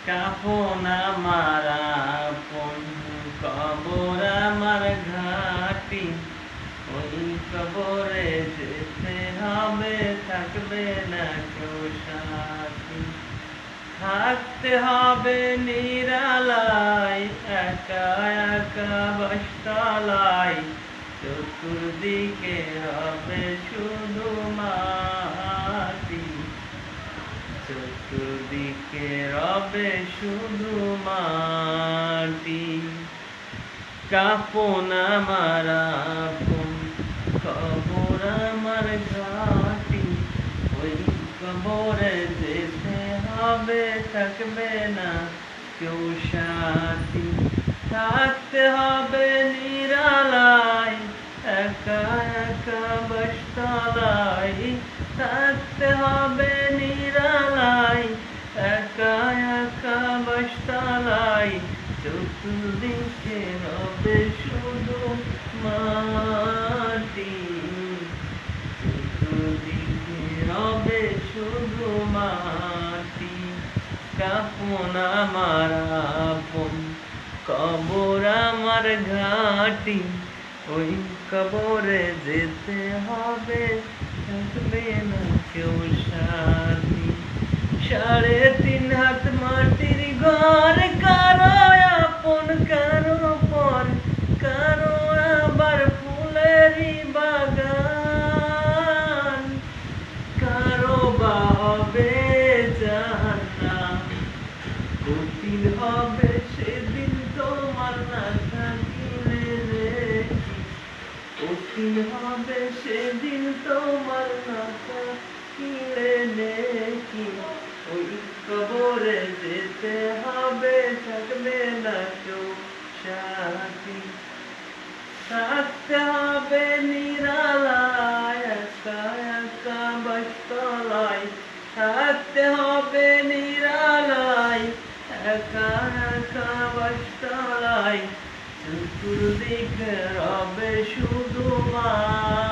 কাফন আমার আপন, কবর আমার ঘাটি। ওই কবরে যেতে হবে, থাকবে না কেউ সাথী। থাকতে হবে নিরালায়, একা একা বাসতলায়। চতুর্দিকে হবে শুধু মাটি, চতুর্দিকে রবে শুধু মাটি। কাফন আমার আপন, কবর আমার ঘাটি। ওই কবরে যেতে হবে, থাকবে না কেউ সাথী। থাকতে হবে নিরালায়, একা একা বাসতলায়। থাকতে হবে নিরালায়, একা একা বাসতলায়। চতুর্দিকে রবে শুধু মাটি, চতুর্দিকে রবে শুধু মাটি। কাফন আমার আপন, কবর আমার ঘাটি। ওই কবরে যেতে হবে, থাকবে না কেউ সাথী। 3.5 হাত মাটির ঘর, কারো আপন কারো পর, কারো আবার ফুলেরই বাগান। কারো বা হবে জাহান্নাম, কঠিন হবে সেদিন তোমার না থাকিলে দেখি। কঠিন হবে সেদিন তোমার না থাকিলে দেখি। ওই কবরে যেতে হবে, থাকবে না কেউ সাথী। থাকতে হবে নিরালায়, একা একা বাসতলায়। থাকতে হবে নিরালায়, একা একা বাসতলায়। চতুর্দিকে রবে শুধু মা।